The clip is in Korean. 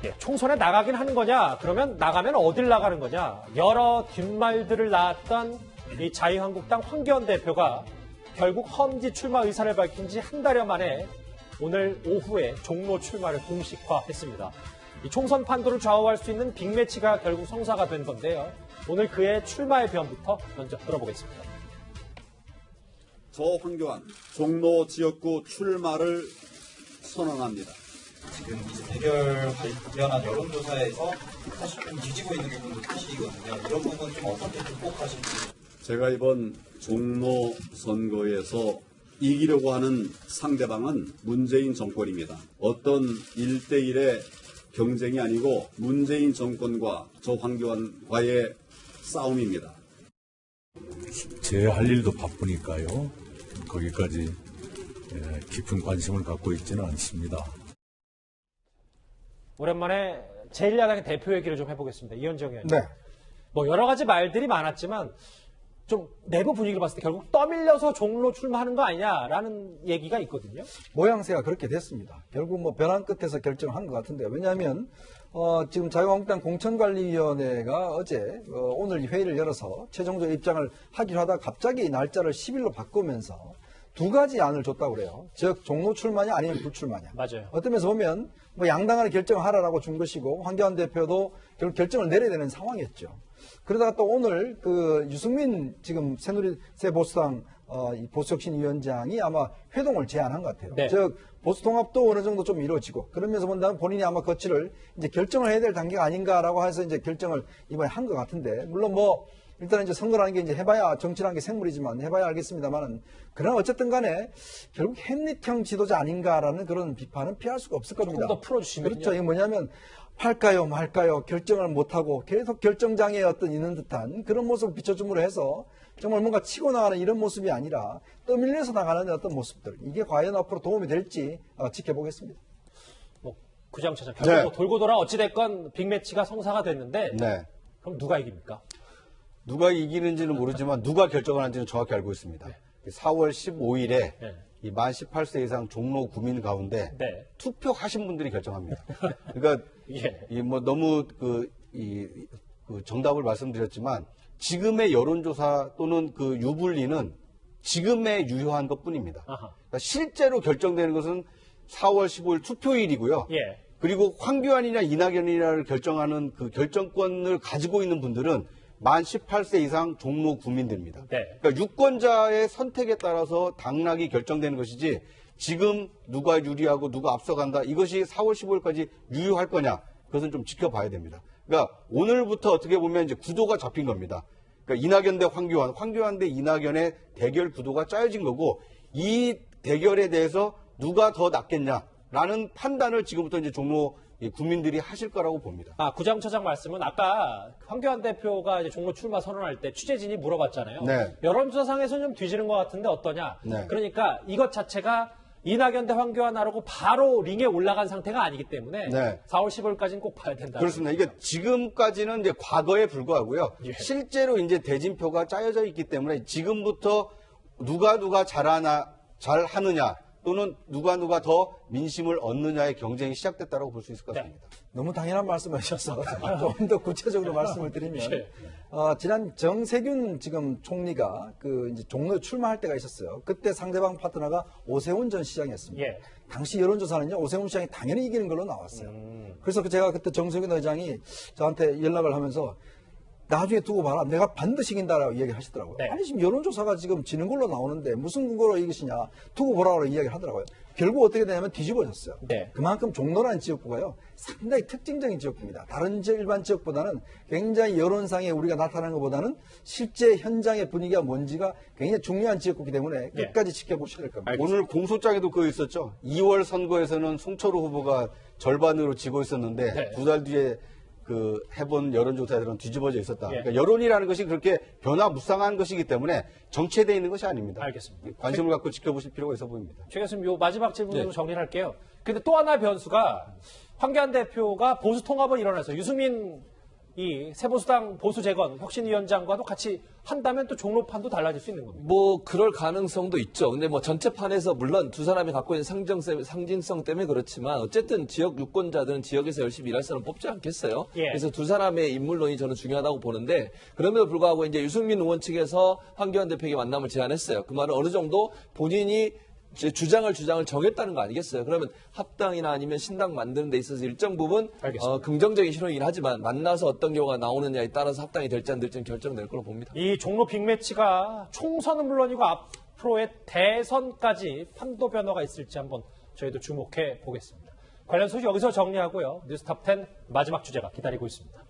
예, 총선에 나가긴 하는 거냐? 그러면 나가면 어딜 나가는 거냐? 여러 뒷말들을 낳았던 이 자유한국당 황교안 대표가 결국 험지 출마 의사를 밝힌 지 한 달여 만에 오늘 오후에 종로 출마를 공식화했습니다. 이 총선 판도를 좌우할 수 있는 빅매치가 결국 성사가 된 건데요. 오늘 그의 출마의 변부터 먼저 들어보겠습니다. 저 황교안 종로 지역구 출마를 선언합니다. 지금 이 대결 관련한 여론조사에서 사실 좀 뒤지고 있는 부분도 사실이거든요. 이런 부분 좀 어떻게 극복하실지. 제가 이번 종로 선거에서 이기려고 하는 상대방은 문재인 정권입니다. 어떤 1대1의 경쟁이 아니고 문재인 정권과 저 황교안과의 싸움입니다. 제 할 일도 바쁘니까요. 거기까지 깊은 관심을 갖고 있지는 않습니다. 오랜만에 제1야당의 대표 얘기를 좀 해보겠습니다. 이현정 의원님. 네. 뭐 여러 가지 말들이 많았지만 좀 내부 분위기를 봤을 때 결국 떠밀려서 종로 출마하는 거 아니냐라는 얘기가 있거든요. 모양새가 그렇게 됐습니다. 결국 뭐 변환 끝에서 결정한 것 같은데요. 왜냐하면 지금 자유한국당 공천관리위원회가 어제 오늘 이 회의를 열어서 최종적 입장을 하기로 하다가 갑자기 날짜를 10일로 바꾸면서 두 가지 안을 줬다고 그래요. 즉 종로 출마냐 아니면 불출마냐. 맞아요. 어떤 면에서 보면 뭐 양당간에 결정을 하라라고 준 것이고 황교안 대표도 결국 결정을 내려야 되는 상황이었죠. 그러다가 또 오늘 그 유승민 지금 새보수당 이 보수혁신위원장이 아마 회동을 제안한 것 같아요. 네. 즉 보수 통합도 어느 정도 좀 이루어지고 그러면서 본다면 본인이 아마 거치를 이제 결정을 해야 될 단계가 아닌가라고 해서 이제 결정을 이번에 한 것 같은데 물론 뭐 일단 이제 선거라는 게 이제 해봐야 정치라는 게 생물이지만 해봐야 알겠습니다만은 그러나 어쨌든 간에 결국 햄릿형 지도자 아닌가라는 그런 비판은 피할 수가 없을 겁니다. 조금 더 풀어주시면요. 그렇죠. 이게 뭐냐면 할까요 말까요 결정을 못하고 계속 결정장애에 어떤 있는 듯한 그런 모습을 비춰줌으로 해서 정말 뭔가 치고 나가는 이런 모습이 아니라 떠밀려서 나가는 어떤 모습들 이게 과연 앞으로 도움이 될지 지켜보겠습니다. 뭐 구장차장 결국 네. 뭐 돌고 돌아 어찌됐건 빅매치가 성사가 됐는데 네. 그럼 누가 이깁니까? 누가 이기는지는 모르지만 누가 결정을 하는지는 정확히 알고 있습니다. 4월 15일에 네. 이 만 18세 이상 종로 구민 가운데 네. 투표하신 분들이 결정합니다. 그러니까 예. 이 뭐 너무 그 정답을 말씀드렸지만 지금의 여론조사 또는 그 유불리는 지금에 유효한 것뿐입니다. 아하. 그러니까 실제로 결정되는 것은 4월 15일 투표일이고요. 예. 그리고 황교안이냐 이낙연이냐를 결정하는 그 결정권을 가지고 있는 분들은 만 18세 이상 종로 구민들입니다. 네. 그러니까 유권자의 선택에 따라서 당락이 결정되는 것이지 지금 누가 유리하고 누가 앞서간다 이것이 4월 15일까지 유효할 거냐 그것은 좀 지켜봐야 됩니다. 그러니까 오늘부터 어떻게 보면 이제 구도가 잡힌 겁니다. 그러니까 이낙연 대 황교안, 황교안 대 이낙연의 대결 구도가 짜여진 거고 이 대결에 대해서 누가 더 낫겠냐라는 판단을 지금부터 이제 종로 국민들이 하실 거라고 봅니다. 구장처장 말씀은 아까 황교안 대표가 이제 종로 출마 선언할 때 취재진이 물어봤잖아요. 네. 여론조사상에서는 좀 뒤지는 것 같은데 어떠냐. 네. 그러니까 이것 자체가 이낙연 대 황교안 하라고 바로 링에 올라간 상태가 아니기 때문에 네. 4월 15일까지는 꼭 봐야 된다. 그렇습니다. 이게 지금까지는 이제 과거에 불과하고요. 예. 실제로 이제 대진표가 짜여져 있기 때문에 지금부터 누가 잘하느냐 또는 누가 더 민심을 얻느냐의 경쟁이 시작됐다고 볼 수 있을 것 같습니다. 너무 당연한 말씀을 하셔서 좀 더 구체적으로 말씀을 드리면 예. 지난 정세균 지금 총리가 그 이제 종로에 출마할 때가 있었어요. 그때 상대방 파트너가 오세훈 전 시장이었습니다. 예. 당시 여론조사는요 오세훈 시장이 당연히 이기는 걸로 나왔어요. 그래서 제가 그때 정세균 의장이 저한테 연락을 하면서 나중에 두고 봐라. 내가 반드시 이긴다라고 이야기를 하시더라고요. 네. 아니 지금 여론조사가 지금 지는 걸로 나오는데 무슨 근거로 이기시냐. 두고 보라고 이야기를 하더라고요. 결국 어떻게 되냐면 뒤집어졌어요. 네. 그만큼 종로라는 지역구가요. 상당히 특징적인 지역구입니다. 다른 일반 지역보다는 굉장히 여론상에 우리가 나타나는 것보다는 실제 현장의 분위기가 뭔지가 굉장히 중요한 지역구이기 때문에 네. 끝까지 지켜보셔야 될 겁니다. 오늘 공소장에도 그거 있었죠. 2월 선거에서는 송철호 후보가 절반으로 지고 있었는데 네. 두 달 뒤에 그 해본 여론조사들은 뒤집어져 있었다. 예. 그러니까 여론이라는 것이 그렇게 변화무쌍한 것이기 때문에 정체되어 있는 것이 아닙니다. 알겠습니다. 관심을 갖고 지켜보실 필요가 있어 보입니다. 최 교수님, 요 마지막 질문으로 네. 정리를 할게요. 근데 또 하나의 변수가 황교안 대표가 보수 통합은 일어나서 유승민 이 세보수당 보수재건 혁신위원장과도 같이 한다면 또 종로판도 달라질 수 있는 겁니다. 뭐 그럴 가능성도 있죠. 근데 뭐 전체판에서 물론 두 사람이 갖고 있는 상징성 때문에 그렇지만 어쨌든 지역 유권자들은 지역에서 열심히 일할 사람 뽑지 않겠어요. 예. 그래서 두 사람의 인물론이 저는 중요하다고 보는데 그럼에도 불구하고 이제 유승민 의원 측에서 황교안 대표에게 만남을 제안했어요. 그 말은 어느 정도 본인이 주장을 정했다는 거 아니겠어요? 그러면 합당이나 아니면 신당 만드는 데 있어서 일정 부분 긍정적인 실효이긴 하지만 만나서 어떤 경우가 나오느냐에 따라서 합당이 될지 안 될지는 결정될 걸로 봅니다. 이 종로 빅매치가 총선은 물론이고 앞으로의 대선까지 판도 변화가 있을지 한번 저희도 주목해 보겠습니다. 관련 소식 여기서 정리하고요. 뉴스탑10 마지막 주제가 기다리고 있습니다.